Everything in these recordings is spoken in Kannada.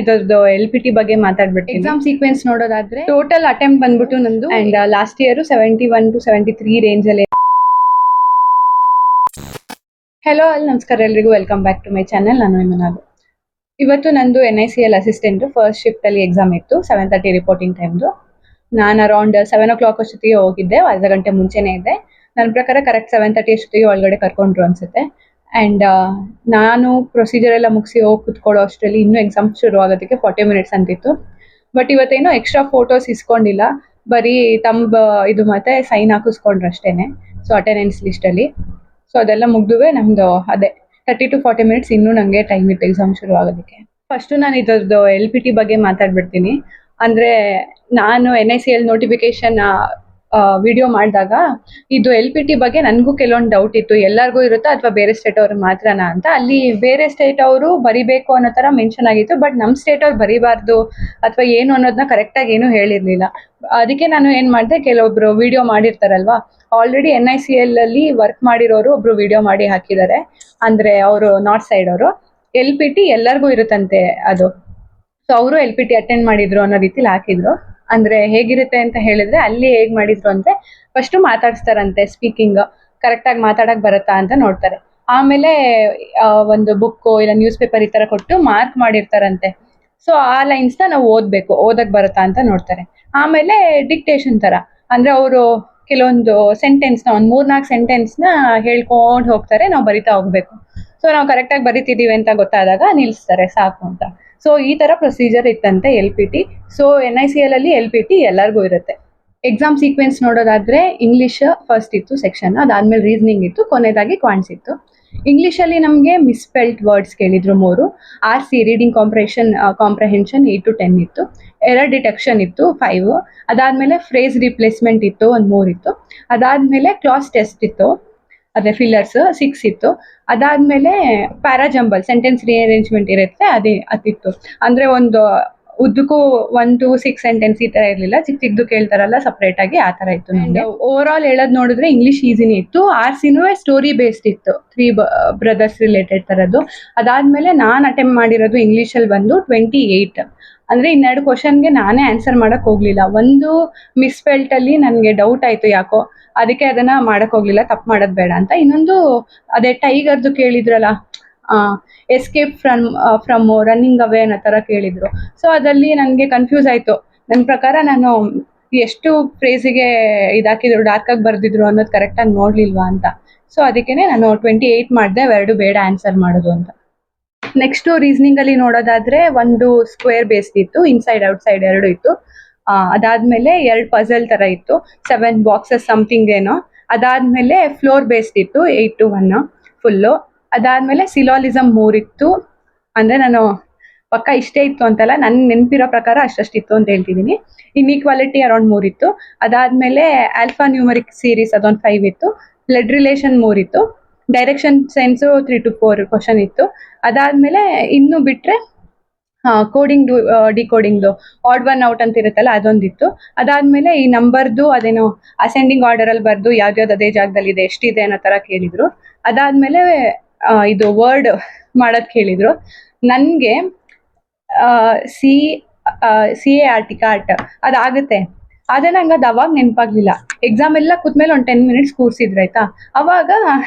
ಇದ್ರದ್ದು LPT ಬಗ್ಗೆ ಮಾತಾಡ್ಬಿಟ್ಟು ಎಕ್ಸಾಮ್ ಸೀಕ್ವೆನ್ಸ್ ನೋಡೋದಾದ್ರೆ ಟೋಟಲ್ ಅಟೆಂಪ್ಟ್ ಬಂದ್ಬಿಟ್ಟು ನಂದು and last year 71 to 73 range ಅಲ್ಲಿ. ಹೆಲೋ ನಮಸ್ಕಾರ ಎಲ್ರಿಗೂ, welcome back to my channel. ನಾನು ಇಮನಾಗು. ಇವತ್ತು ನಂದು NICL ಅಸಿಸ್ಟೆಂಟ್ ಫಸ್ಟ್ ಶಿಫ್ಟ್ ಅಲ್ಲಿ ಎಕ್ಸಾಮ್ ಇತ್ತು. 7:30 ರಿಪೋರ್ಟಿಂಗ್ ಟೈಮ್ದು. ನಾನು ಅರೌಂಡ್ 7 o'clock ಅಷ್ಟೊತ್ತಿಗೆ ಹೋಗಿದ್ದೆ. ಅರ್ಧ ಗಂಟೆ ಮುಂಚೆನೇ ಇದ್ದೆ. ನನ್ನ ಪ್ರಕಾರ ಕರೆಕ್ಟ್ 7:30 ಅಷ್ಟೊತ್ತಿಗೆ ಒಳಗಡೆ ಕರ್ಕೊಂಡ್ರು ಅನ್ಸುತ್ತೆ. ಅಂಡ್ ನಾನು ಪ್ರೊಸೀಜರ್ ಎಲ್ಲ ಮುಗಿಸಿ ಹೋಗಿ ಕುತ್ಕೊಳ್ಳೋ ಅಷ್ಟರಲ್ಲಿ ಇನ್ನೂ ಎಕ್ಸಾಮ್ ಶುರು ಆಗೋದಕ್ಕೆ 40 minutes ಅಂತಿತ್ತು. ಬಟ್ ಇವತ್ತೇನೋ ಎಕ್ಸ್ಟ್ರಾ ಫೋಟೋಸ್ ಇಸ್ಕೊಂಡಿಲ್ಲ, ಬರೀ ಇದು ಮತ್ತೆ ಸೈನ್ ಹಾಕಿಸ್ಕೊಂಡ್ರು ಅಷ್ಟೇನೆ. So attendance ಲಿಸ್ಟಲ್ಲಿ. ಸೊ ಅದೆಲ್ಲ ಮುಗ್ದುವೆ ನಮ್ದು ಅದೇ 30 to 40 minutes ಇನ್ನೂ ನನಗೆ ಟೈಮ್ ಇತ್ತು ಎಕ್ಸಾಮ್ ಶುರು ಆಗೋದಕ್ಕೆ. ಫಸ್ಟು ನಾನು ಇದ್ರದ್ದು LPT ಬಗ್ಗೆ ಮಾತಾಡ್ಬಿಡ್ತೀನಿ. ಅಂದರೆ ನಾನು NICL ನೋಟಿಫಿಕೇಶನ್ ವಿಡಿಯೋ ಮಾಡಿದಾಗ ಇದು LPT ಬಗ್ಗೆ ನನಗೂ ಕೆಲವೊಂದು ಡೌಟ್ ಇತ್ತು. ಎಲ್ಲರಿಗೂ ಇರುತ್ತಾ ಅಥವಾ ಬೇರೆ ಸ್ಟೇಟ್ ಅವ್ರಿಗೆ ಮಾತ್ರನಾ ಅಂತ. ಅಲ್ಲಿ ಬೇರೆ ಸ್ಟೇಟ್ ಅವರು ಬರಿಬೇಕು ಅನ್ನೋ ಥರ ಮೆನ್ಷನ್ ಆಗಿತ್ತು. ಬಟ್ ನಮ್ಮ ಸ್ಟೇಟ್ ಅವ್ರು ಬರಿಬಾರ್ದು ಅಥವಾ ಏನು ಅನ್ನೋದನ್ನ ಕರೆಕ್ಟಾಗಿ ಏನೂ ಹೇಳಿರಲಿಲ್ಲ. ಅದಕ್ಕೆ ನಾನು ಏನು ಮಾಡಿದೆ, ಕೆಲವೊಬ್ರು ವಿಡಿಯೋ ಮಾಡಿರ್ತಾರಲ್ವಾ, ಆಲ್ರೆಡಿ NICL ಅಲ್ಲಿ ವರ್ಕ್ ಮಾಡಿರೋರು ಒಬ್ರು ವಿಡಿಯೋ ಮಾಡಿ ಹಾಕಿದ್ದಾರೆ. ಅಂದರೆ ಅವರು ನಾರ್ತ್ ಸೈಡ್ ಅವರು. LPT ಎಲ್ಲರಿಗೂ ಇರುತ್ತಂತೆ ಅದು. ಸೊ ಅವರು LPT ಅಟೆಂಡ್ ಮಾಡಿದ್ರು ಅನ್ನೋ ರೀತಿಲಿ ಹಾಕಿದ್ರು. ಅಂದ್ರೆ ಹೇಗಿರುತ್ತೆ ಅಂತ ಹೇಳಿದ್ರೆ, ಅಲ್ಲಿ ಹೇಗ್ ಮಾಡಿದ್ರು ಅಂದ್ರೆ ಫಸ್ಟ್ ಮಾತಾಡಿಸ್ತಾರಂತೆ. ಸ್ಪೀಕಿಂಗ್ ಕರೆಕ್ಟಾಗಿ ಮಾತಾಡಕ್ ಬರುತ್ತಾ ಅಂತ ನೋಡ್ತಾರೆ. ಆಮೇಲೆ ಒಂದು ಬುಕ್ಕು ಇಲ್ಲ ನ್ಯೂಸ್ ಪೇಪರ್ ಈ ತರ ಕೊಟ್ಟು ಮಾರ್ಕ್ ಮಾಡಿರ್ತಾರಂತೆ. ಸೊ ಆ ಲೈನ್ಸ್ನ ನಾವು ಓದಕ್ ಬರುತ್ತಾ ಅಂತ ನೋಡ್ತಾರೆ. ಆಮೇಲೆ ಡಿಕ್ಟೇಷನ್ ತರ, ಅಂದ್ರೆ ಅವರು ಕೆಲವೊಂದು ಸೆಂಟೆನ್ಸ್ನ ಒಂದು 3-4 ಸೆಂಟೆನ್ಸ್ನ ಹೇಳ್ಕೊಂಡು ಹೋಗ್ತಾರೆ, ನಾವು ಬರಿತಾ ಹೋಗ್ಬೇಕು. ಸೊ ನಾವು ಕರೆಕ್ಟಾಗಿ ಬರಿತಿದೀವಿ ಅಂತ ಗೊತ್ತಾದಾಗ ನಿಲ್ಲಿಸ್ತಾರೆ ಸಾಕು ಅಂತ. ಸೊ ಈ ತರ ಪ್ರೊಸೀಜರ್ ಇತ್ತಂತೆ LPT. ಸೊ NICL ಅಲ್ಲಿ LPT ಎಲ್ಲರಿಗೂ ಇರುತ್ತೆ. ಎಕ್ಸಾಮ್ ಸೀಕ್ವೆನ್ಸ್ ನೋಡೋದಾದ್ರೆ ಇಂಗ್ಲಿಷ್ ಫಸ್ಟ್ ಇತ್ತು ಸೆಕ್ಷನ್, ಅದಾದ್ಮೇಲೆ ರೀಸನಿಂಗ್ ಇತ್ತು, ಕೊನೆಯದಾಗಿ ಕ್ವಾಂಟ್ಸ್ ಇತ್ತು. ಇಂಗ್ಲಿಷಲ್ಲಿ ನಮಗೆ ಮಿಸ್ಪೆಲ್ಟ್ ವರ್ಡ್ಸ್ ಕೇಳಿದ್ರು 3. RC ರೀಡಿಂಗ್ ಕಾಂಪ್ರಹೆನ್ಷನ್ 8 to 10 ಇತ್ತು. ಎರರ್ ಡಿಟೆಕ್ಷನ್ ಇತ್ತು 5. ಅದಾದ್ಮೇಲೆ ಫ್ರೇಸ್ ರಿಪ್ಲೇಸ್ಮೆಂಟ್ ಇತ್ತು ಒಂದು 3 ಇತ್ತು. ಅದಾದ್ಮೇಲೆ ಕ್ಲಾಸ್ ಟೆಸ್ಟ್ ಇತ್ತು, ಅದೇ ಫಿಲ್ಲರ್ಸ್ 6 ಇತ್ತು. ಅದಾದ್ಮೇಲೆ ಪ್ಯಾರಾಜಂಬಲ್ ಸೆಂಟೆನ್ಸ್ ರಿಅರೇಂಜ್ಮೆಂಟ್ ಇರುತ್ತೆ, ಅದಿತ್ತು. ಅಂದ್ರೆ ಒಂದು ಉದ್ದಕ್ಕೂ 1 to 6 ಸೆಂಟೆನ್ಸ್ ಈ ತರ ಇರ್ಲಿಲ್ಲ, ಚಿಕ್ಕದು ಕೇಳ್ತಾರಲ್ಲ ಸಪ್ರೇಟ್ ಆಗಿ, ಆ ತರ ಇತ್ತು ನಮ್ಗೆ. ಓವರ್ ಆಲ್ ಹೇಳೋದ್ ನೋಡಿದ್ರೆ ಇಂಗ್ಲಿಷ್ ಈಸಿನೇ ಇತ್ತು. RCನೂ ಸ್ಟೋರಿ ಬೇಸ್ಡ್ ಇತ್ತು, 3 ಬ್ರದರ್ಸ್ ರಿಲೇಟೆಡ್ ತರದ್ದು. ಅದಾದ್ಮೇಲೆ ನಾನು ಅಟೆಂಪ್ಟ್ ಮಾಡಿರೋದು ಇಂಗ್ಲಿಷ್ ಅಲ್ಲಿ ಬಂದು 28. ಅಂದ್ರೆ 2 ಕ್ವಶನ್ಗೆ ನಾನೇ ಆನ್ಸರ್ ಮಾಡಕ್ ಹೋಗ್ಲಿಲ್ಲ. ಒಂದು ಮಿಸ್ಪೆಲ್ಟ್ ಅಲ್ಲಿ ನನ್ಗೆ ಡೌಟ್ ಆಯ್ತು ಯಾಕೋ, ಅದಕ್ಕೆ ಅದನ್ನ ಮಾಡಕ್ ಹೋಗ್ಲಿಲ್ಲ, ತಪ್ಪು ಮಾಡೋದ್ ಬೇಡ ಅಂತ. ಇನ್ನೊಂದು ಅದೇ ಟೈಗರ್ದು ಕೇಳಿದ್ರಲ್ಲ, ಎಸ್ಕೇಪ್ ಫ್ರಮ್ ರನ್ನಿಂಗ್ ಅವೇ ಅನ್ನೋ ತರ ಕೇಳಿದ್ರು. ಸೊ ಅದಲ್ಲಿ ನನಗೆ ಕನ್ಫ್ಯೂಸ್ ಆಯ್ತು. ನನ್ನ ಪ್ರಕಾರ ನಾನು ಎಷ್ಟು ಫ್ರೇಸಿಗೆ ಇದಾಕಿದ್ರು, ಡಾರ್ಕ್ ಆಗಿ ಬರ್ದಿದ್ರು ಅನ್ನೋದು ಕರೆಕ್ಟಾಗಿ ನೋಡ್ಲಿಲ್ವಾ ಅಂತ. ಸೊ ಅದಕ್ಕೇನೆ ನಾನು 28 ಮಾಡಿದೆ, ಅವೆರಡು ಬೇಡ ಆನ್ಸರ್ ಮಾಡೋದು ಅಂತ. ನೆಕ್ಸ್ಟ್ ರೀಸನಿಂಗ್ ಅಲ್ಲಿ ನೋಡೋದಾದ್ರೆ ಒಂದು ಸ್ಕ್ವೇರ್ ಬೇಸ್ಡ್ ಇತ್ತು, ಇನ್ಸೈಡ್ ಔಟ್ಸೈಡ್ 2 ಇತ್ತು. ಅದಾದ್ಮೇಲೆ 2 ಪಜಲ್ ತರ ಇತ್ತು, 7 ಬಾಕ್ಸಸ್ ಸಮಥಿಂಗ್ ಏನೋ. ಅದಾದ್ಮೇಲೆ ಫ್ಲೋರ್ ಬೇಸ್ಡ್ ಇತ್ತು 8 to 1 ಫುಲ್ಲು. ಅದಾದ್ಮೇಲೆ ಸಿಲಾಲಿಸಮ್ 3 ಇತ್ತು. ಅಂದ್ರೆ ನಾನು ಪಕ್ಕ ಇಷ್ಟೇ ಇತ್ತು ಅಂತಲ್ಲ, ನನ್ ನೆನಪಿರೋ ಪ್ರಕಾರ ಅಷ್ಟಷ್ಟಿತ್ತು ಅಂತ ಹೇಳ್ತಿದ್ದೀನಿ. ಇನ್ಇಕ್ವಾಲಿಟಿ ಅರೌಂಡ್ 3 ಇತ್ತು. ಅದಾದ್ಮೇಲೆ ಆಲ್ಫಾ ನ್ಯೂಮರಿಕ್ ಸೀರೀಸ್ ಅದೊಂದು 5 ಇತ್ತು. ಬ್ಲಡ್ ರಿಲೇಷನ್ 3 ಇತ್ತು. ಡೈರೆಕ್ಷನ್ ಸೆನ್ಸ್ 3 to 4 ಕ್ವಶನ್ ಇತ್ತು. ಅದಾದ್ಮೇಲೆ ಇನ್ನು ಬಿಟ್ರೆ ಕೋಡಿಂಗ್ ಡಿಕೋಡಿಂಗ್ದು ಆಡ್ ಒನ್ ಔಟ್ ಅಂತ ಇರುತ್ತಲ್ಲ, ಅದೊಂದಿತ್ತು. ಅದಾದ್ಮೇಲೆ ಈ ನಂಬರ್ದು ಅದೇನೋ ಅಸೆಂಡಿಂಗ್ ಆರ್ಡರ್ ಅಲ್ಲಿ ಬರ್ದು ಯಾವ್ದಾವ್ದು ಅದೇ ಜಾಗದಲ್ಲಿ ಇದೆ ಎಷ್ಟಿದೆ ಅನ್ನೋ ತರ ಕೇಳಿದ್ರು. ಅದಾದ್ಮೇಲೆ ಇದು ವರ್ಡ್ ಮಾಡೋದ್ ಕೇಳಿದ್ರು. ನನ್ಗೆ CART ಕಾರ್ಟ್ ಅದಾಗುತ್ತೆ, ಆದ್ರೆ ನಂಗೆ ಅದು ಅವಾಗ ನೆನಪಾಗ್ಲಿಲ್ಲ. ಎಕ್ಸಾಮ್ ಎಲ್ಲ ಕೂತ್ಮೇಲೆ ಒಂದು 10 minutes ಕೂರ್ಸಿದ್ರು ಆಯ್ತಾ. ಅವಾಗ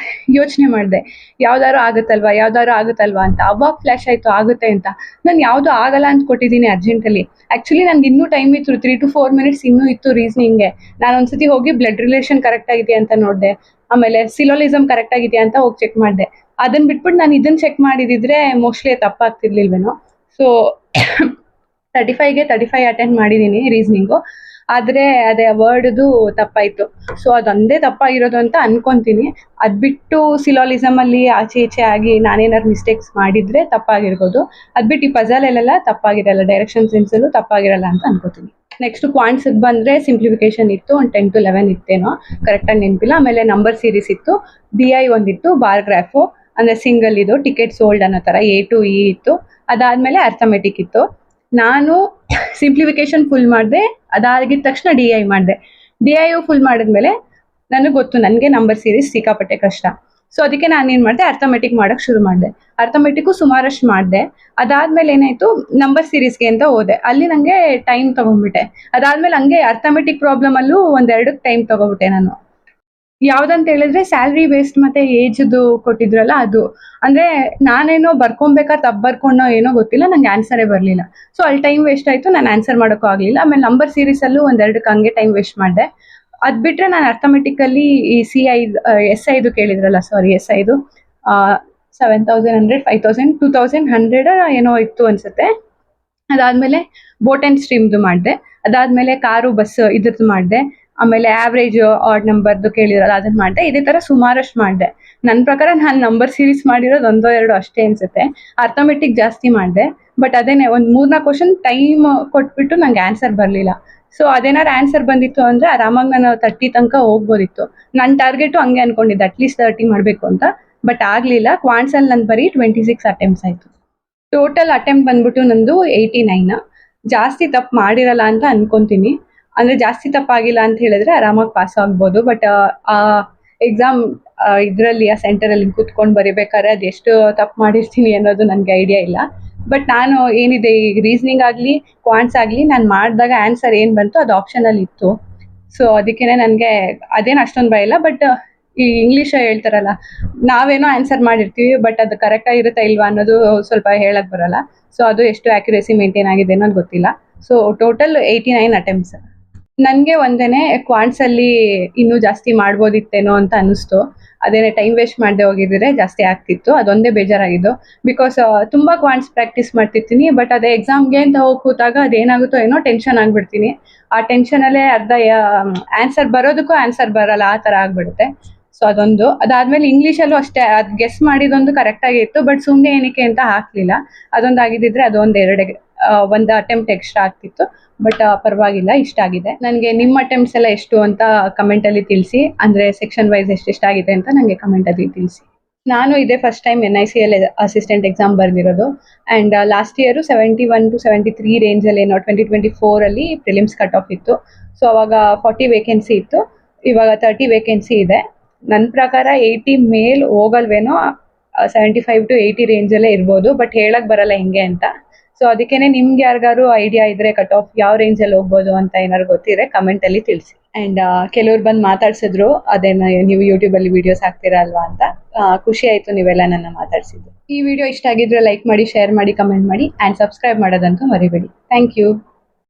ಯೋಚನೆ ಮಾಡಿದೆ, ಯಾವ್ದಾರು ಆಗುತ್ತಲ್ವಾ ಅಂತ. ಅವಾಗ ಫ್ಲಾಶ್ ಆಯ್ತು ಆಗುತ್ತೆ ಅಂತ. ನಾನು ಯಾವ್ದು ಆಗಲ್ಲ ಅಂತ ಕೊಟ್ಟಿದ್ದೀನಿ ಅರ್ಜೆಂಟಲ್ಲಿ. ಆಕ್ಚುಲಿ ನನ್ಗೆ ಇನ್ನೂ ಟೈಮ್ ಇತ್ತು, 3 to 4 minutes ಇನ್ನೂ ಇತ್ತು ರೀಸನಿಂಗ್ಗೆ. ನಾನು ಒಂದ್ಸತಿ ಹೋಗಿ ಬ್ಲಡ್ ರಿಲೇಷನ್ ಕರೆಕ್ಟ್ ಆಗಿದೆಯಾ ಅಂತ ನೋಡಿದೆ. ಆಮೇಲೆ ಸಿಲೋಲಿಸಮ್ ಕರೆಕ್ಟ್ ಆಗಿದೆಯಾ ಅಂತ ಹೋಗಿ ಚೆಕ್ ಮಾಡಿದೆ. ಅದನ್ನ ಬಿಟ್ಬಿಟ್ಟು ನಾನು ಇದನ್ನ ಚೆಕ್ ಮಾಡಿದಿದ್ರೆ ಮೋಸ್ಟ್ಲಿ ತಪ್ಪಾಗ್ತಿರ್ಲಿಲ್ವೇನೋ. ಸೊ 35ಗೆ 35 ಅಟೆಂಡ್ ಮಾಡಿದ್ದೀನಿ ರೀಸನಿಂಗು. ಆದ್ರೆ ಅದೇ ವರ್ಡ್ದು ತಪ್ಪಾಯ್ತು. ಸೊ ಅದೊಂದೇ ತಪ್ಪಾಗಿರೋದು ಅಂತ ಅನ್ಕೊಂತೀನಿ. ಅದ್ ಬಿಟ್ಟು ಸಿಲಾಲಿಸಮ್ ಅಲ್ಲಿ ಆಚೆ ಈಚೆ ಆಗಿ ನಾನೇನಾದ್ರು ಮಿಸ್ಟೇಕ್ಸ್ ಮಾಡಿದ್ರೆ ತಪ್ಪಾಗಿರ್ಬೋದು. ಅದ್ಬಿಟ್ಟು ಈ ಪಜಲಲ್ಲೆಲ್ಲ ತಪ್ಪಾಗಿರಲ್ಲ, ಡೈರೆಕ್ಷನ್ ಸೆನ್ಸ್ ಅಲ್ಲೂ ತಪ್ಪಾಗಿರಲ್ಲ ಅಂತ ಅನ್ಕೋತೀನಿ. ನೆಕ್ಸ್ಟ್ ಕ್ವಾಂಟ್ಸ್ ಬಂದ್ರೆ ಸಿಂಪ್ಲಿಫಿಕೇಶನ್ ಇತ್ತು, ಒಂದು 10 to 11 ಇತ್ತೇನೋ, ಕರೆಕ್ಟಾಗಿ ನೆನಪಿಲ್ಲ. ಆಮೇಲೆ ನಂಬರ್ ಸೀರೀಸ್ ಇತ್ತು, DI ಒಂದಿತ್ತು, ಬಾರ್ ಗ್ರಾಫು ಅಂದ್ರೆ ಸಿಂಗಲ್ ಇದು, ಟಿಕೆಟ್ ಸೋಲ್ಡ್ ಅನ್ನೋ ತರ A to E ಇತ್ತು. ಅದಾದ್ಮೇಲೆ ಅರ್ಥಮೆಟಿಕ್ ಇತ್ತು. ನಾನು ಸಿಂಪ್ಲಿಫಿಕೇಶನ್ ಫುಲ್ ಮಾಡಿದೆ, ಅದಾಗಿದ ತಕ್ಷಣ DI ಮಾಡಿದೆ. DI ಫುಲ್ ಮಾಡಿದ್ಮೇಲೆ ನನಗೆ ಗೊತ್ತು ನನಗೆ ನಂಬರ್ ಸೀರೀಸ್ ಸಿಕ್ಕಾಪಟ್ಟೆ ಕಷ್ಟ. ಸೊ ಅದಕ್ಕೆ ನಾನು ಏನು ಮಾಡಿದೆ, ಅರ್ಥಮೆಟಿಕ್ ಮಾಡೋಕ್ಕೆ ಶುರು ಮಾಡಿದೆ. ಅರ್ಥಮೆಟಿಕ್ಕು ಸುಮಾರಷ್ಟು ಮಾಡಿದೆ. ಅದಾದ್ಮೇಲೆ ಏನಾಯಿತು, ನಂಬರ್ ಸೀರೀಸ್ಗೆ ಅಂತ ಹೋದೆ. ಅಲ್ಲಿ ನನಗೆ ಟೈಮ್ ತೊಗೊಂಡ್ಬಿಟ್ಟೆ. ಅದಾದ್ಮೇಲೆ ಹಂಗೆ ಅರ್ಥಮೆಟಿಕ್ ಪ್ರಾಬ್ಲಮಲ್ಲೂ ಒಂದೆರಡಕ್ಕೆ ಟೈಮ್ ತೊಗೊಬಿಟ್ಟೆ ನಾನು. ಯಾವ್ದಂತ ಹೇಳಿದ್ರೆ ಸ್ಯಾಲ್ರಿ ಬೇಸ್ಡ್ ಮತ್ತೆ ಏಜ್ದು ಕೊಟ್ಟಿದ್ರಲ್ಲ ಅದು. ಅಂದ್ರೆ ನಾನೇನೋ ಬರ್ಕೊಬೇಕಾದ್ರೆ ತಪ್ಪು ಬರ್ಕೊಂಡೋ ಏನೋ ಗೊತ್ತಿಲ್ಲ, ನಂಗೆ ಆನ್ಸರೇ ಬರಲಿಲ್ಲ. ಸೊ ಅಲ್ಲಿ ಟೈಮ್ ವೇಸ್ಟ್ ಆಯಿತು, ನಾನು ಆನ್ಸರ್ ಮಾಡೋಕ್ಕೂ ಆಗಲಿಲ್ಲ. ಆಮೇಲೆ ನಂಬರ್ ಸೀರೀಸಲ್ಲೂ ಒಂದೆರಡಕ್ಕೆ ಹಂಗೆ ಟೈಮ್ ವೇಸ್ಟ್ ಮಾಡಿದೆ. ಅದು ಬಿಟ್ಟರೆ ನಾನು ಅರ್ಥಮೆಟಿಕಲ್ಲಿ ಈ ಎಸ್ ಐದು ಕೇಳಿದ್ರಲ್ಲ, ಸಾರಿ ಎಸ್5 7,100 5,000 2,100 ಏನೋ ಇತ್ತು ಅನ್ಸುತ್ತೆ. ಅದಾದ್ಮೇಲೆ ಬೋಟ್ ಆ್ಯಂಡ್ ಸ್ಟ್ರೀಮ್ದು ಮಾಡಿದೆ. ಅದಾದ್ಮೇಲೆ ಕಾರು ಬಸ್ ಇದ್ರದ್ದು ಮಾಡಿದೆ. ಆಮೇಲೆ ಆವ್ರೇಜ್ ಆಡ್ ನಂಬರ್ದು ಕೇಳಿರಲ್ಲ ಅದನ್ನ ಮಾಡಿದೆ. ಇದೇ ಥರ ಸುಮಾರಷ್ಟು ಮಾಡಿದೆ. ನನ್ನ ಪ್ರಕಾರ ನಾನು ನಂಬರ್ ಸೀರೀಸ್ ಮಾಡಿರೋದು ಒಂದೋ ಎರಡೋ ಅಷ್ಟೇ ಅನ್ಸುತ್ತೆ. ಅರ್ಥಮೆಟಿಕ್ ಜಾಸ್ತಿ ಮಾಡಿದೆ. ಬಟ್ ಅದೇನೆ ಒಂದು 3-4 ಕ್ವಶನ್ ಟೈಮ್ ಕೊಟ್ಬಿಟ್ಟು ನಂಗೆ ಆನ್ಸರ್ ಬರಲಿಲ್ಲ. ಸೊ ಅದೇನಾದ್ರು ಆನ್ಸರ್ ಬಂದಿತ್ತು ಅಂದರೆ ಆರಾಮಾಗಿ ನಾನು 30 ತನಕ ಹೋಗ್ಬೋದಿತ್ತು. ನನ್ನ ಟಾರ್ಗೆಟು ಹಂಗೆ ಅನ್ಕೊಂಡಿದ್ದೆ, ಅಟ್ಲೀಸ್ಟ್ 30 ಮಾಡಬೇಕು ಅಂತ. ಬಟ್ ಆಗಲಿಲ್ಲ. ಕ್ವಾಂಟ್ಸಲ್ಲಿ ನಂದು ಬರೀ 26 ಅಟೆಂಪ್ಟ್ಸ್ ಆಯಿತು. ಟೋಟಲ್ ಅಟೆಂಪ್ಟ್ ಬಂದ್ಬಿಟ್ಟು ನಂದು 89. ಜಾಸ್ತಿ ತಪ್ಪು ಮಾಡಿರಲ್ಲ ಅಂತ ಅನ್ಕೊಂತೀನಿ. ಅಂದ್ರೆ ಜಾಸ್ತಿ ತಪ್ಪಾಗಿಲ್ಲ ಅಂತ ಹೇಳಿದ್ರೆ ಆರಾಮಾಗಿ ಪಾಸ್ ಆಗ್ಬೋದು. ಬಟ್ ಆ ಎಕ್ಸಾಮ್ ಇದರಲ್ಲಿ ಆ ಸೆಂಟರಲ್ಲಿ ಕೂತ್ಕೊಂಡು ಬರಿಬೇಕಾದ್ರೆ ಅದೆಷ್ಟು ತಪ್ಪು ಮಾಡಿರ್ತೀನಿ ಅನ್ನೋದು ನನಗೆ ಐಡಿಯಾ ಇಲ್ಲ. ಬಟ್ ನಾನು ಏನಿದೆ ಈ ರೀಸನಿಂಗ್ ಆಗಲಿ ಕ್ವಾಂಟ್ಸ್ ಆಗಲಿ ನಾನು ಮಾಡಿದಾಗ ಆನ್ಸರ್ ಏನು ಬಂತು ಅದು ಆಪ್ಷನಲ್ಲಿ ಇತ್ತು. ಸೊ ಅದಕ್ಕೇನೆ ನನಗೆ ಅದೇನು ಅಷ್ಟೊಂದು ಭಯ ಇಲ್ಲ. ಬಟ್ ಈ ಇಂಗ್ಲೀಷ್ ಹೇಳ್ತಾರಲ್ಲ, ನಾವೇನೋ ಆನ್ಸರ್ ಮಾಡಿರ್ತೀವಿ ಬಟ್ ಅದು ಕರೆಕ್ಟಾಗಿ ಇರುತ್ತಾ ಇಲ್ವಾ ಅನ್ನೋದು ಸ್ವಲ್ಪ ಹೇಳಕ್ ಬರಲ್ಲ. ಸೊ ಅದು ಎಷ್ಟು ಆಕ್ಯುರೇಸಿ ಮೇಂಟೈನ್ ಆಗಿದೆ ಅನ್ನೋದು ಗೊತ್ತಿಲ್ಲ. So total 89 attempts. ನನಗೆ ಒಂದೇನೆ ಕ್ವಾಂಟ್ಸಲ್ಲಿ ಇನ್ನೂ ಜಾಸ್ತಿ ಮಾಡ್ಬೋದಿತ್ತೇನೋ ಅಂತ ಅನ್ನಿಸ್ತು. ಅದೇನೆ ಟೈಮ್ ವೇಸ್ಟ್ ಮಾಡದೆ ಹೋಗಿದ್ರೆ ಜಾಸ್ತಿ ಆಗ್ತಿತ್ತು. ಅದೊಂದೇ ಬೇಜಾರಾಗಿದ್ದು. ಬಿಕಾಸ್ ತುಂಬ ಕ್ವಾಂಟ್ಸ್ ಪ್ರಾಕ್ಟೀಸ್ ಮಾಡ್ತಿರ್ತೀನಿ. ಬಟ್ ಅದೇ ಎಕ್ಸಾಮ್ಗೆ ಅಂತ ಹೋಗಿ ಕೂತಾಗ ಅದೇನಾಗುತ್ತೋ ಏನೋ ಟೆನ್ಷನ್ ಆಗಿಬಿಡ್ತೀನಿ. ಆ ಟೆನ್ಷನಲ್ಲೇ ಅರ್ಧ ಆನ್ಸರ್ ಬರೋದಕ್ಕೂ ಆನ್ಸರ್ ಬರಲ್ಲ, ಆ ಥರ ಆಗಿಬಿಡುತ್ತೆ. ಸೊ ಅದೊಂದು. ಅದಾದ್ಮೇಲೆ ಇಂಗ್ಲೀಷಲ್ಲೂ ಅಷ್ಟೇ, ಅದು ಗೆಸ್ ಮಾಡಿದೊಂದು ಕರೆಕ್ಟಾಗಿತ್ತು. ಬಟ್ ಸುಮ್ಮನೆ ಏನಕ್ಕೆ ಅಂತ ಹಾಕಲಿಲ್ಲ. ಅದೊಂದು ಆಗಿದ್ದಿದ್ರೆ ಅದೊಂದು ಒಂದು ಅಟೆಂಪ್ಟ್ ಎಕ್ಸ್ಟ್ರಾ ಆಗ್ತಿತ್ತು. ಬಟ್ ಪರವಾಗಿಲ್ಲ, ಇಷ್ಟ ಆಗಿದೆ ನನಗೆ. ನಿಮ್ಮ ಅಟೆಂಪ್ಟ್ಸ್ ಎಲ್ಲ ಎಷ್ಟು ಅಂತ ಕಮೆಂಟಲ್ಲಿ ತಿಳಿಸಿ. ಅಂದರೆ ಸೆಕ್ಷನ್ ವೈಸ್ ಎಷ್ಟೆಷ್ಟಾಗಿದೆ ಅಂತ ನನಗೆ ಕಮೆಂಟಲ್ಲಿ ತಿಳಿಸಿ. ನಾನು ಇದೇ first time NICL assistant exam ಬರೆದಿರೋದು. ಆ್ಯಂಡ್ ಲಾಸ್ಟ್ ಇಯರು 71 to 73 ರೇಂಜಲ್ಲಿ ಏನೋ 2024 ಪ್ರಿಲಿಮ್ಸ್ ಕಟ್ ಆಫ್ ಇತ್ತು. ಸೊ ಅವಾಗ 40 ವೇಕೆನ್ಸಿ ಇತ್ತು. ಇವಾಗ 30 ವೇಕೆನ್ಸಿ ಇದೆ. ನನ್ನ ಪ್ರಕಾರ 80 ಮೇಲ್ ಹೋಗಲ್ವೇನೋ. 75 to 80 ರೇಂಜಲ್ಲೇ ಇರ್ಬೋದು. ಬಟ್ ಹೇಳಕ್ ಬರಲ್ಲ ಹೆಂಗೆ ಅಂತ. ಸೊ ಅದಕ್ಕೇನೆ ನಿಮ್ಗೆ ಯಾರಿಗಾರು ಐಡಿಯಾ ಇದ್ರೆ ಕಟ್ ಆಫ್ ಯಾವ ರೇಂಜಲ್ಲಿ ಹೋಗ್ಬೋದು ಅಂತ ಏನಾದ್ರು ಗೊತ್ತಿದ್ರೆ ಕಮೆಂಟಲ್ಲಿ ತಿಳಿಸಿ. ಆ್ಯಂಡ್ ಕೆಲವ್ರು ಬಂದು ಮಾತಾಡ್ಸಿದ್ರು, ಅದೇನ ನೀವು ಯೂಟ್ಯೂಬಲ್ಲಿ ವೀಡಿಯೋಸ್ ಹಾಕ್ತೀರಾ ಅಲ್ವಾ ಅಂತ. ಖುಷಿ ಆಯಿತು ನೀವೆಲ್ಲ ನನ್ನ ಮಾತಾಡ್ಸಿದ್ದು. ಈ ವಿಡಿಯೋ ಇಷ್ಟ ಆಗಿದ್ರೆ ಲೈಕ್ ಮಾಡಿ, ಶೇರ್ ಮಾಡಿ, ಕಮೆಂಟ್ ಮಾಡಿ ಆ್ಯಂಡ್ ಸಬ್ಸ್ಕ್ರೈಬ್ ಮಾಡೋದಂತೂ ಮರಿಬೇಡಿ. Thank you.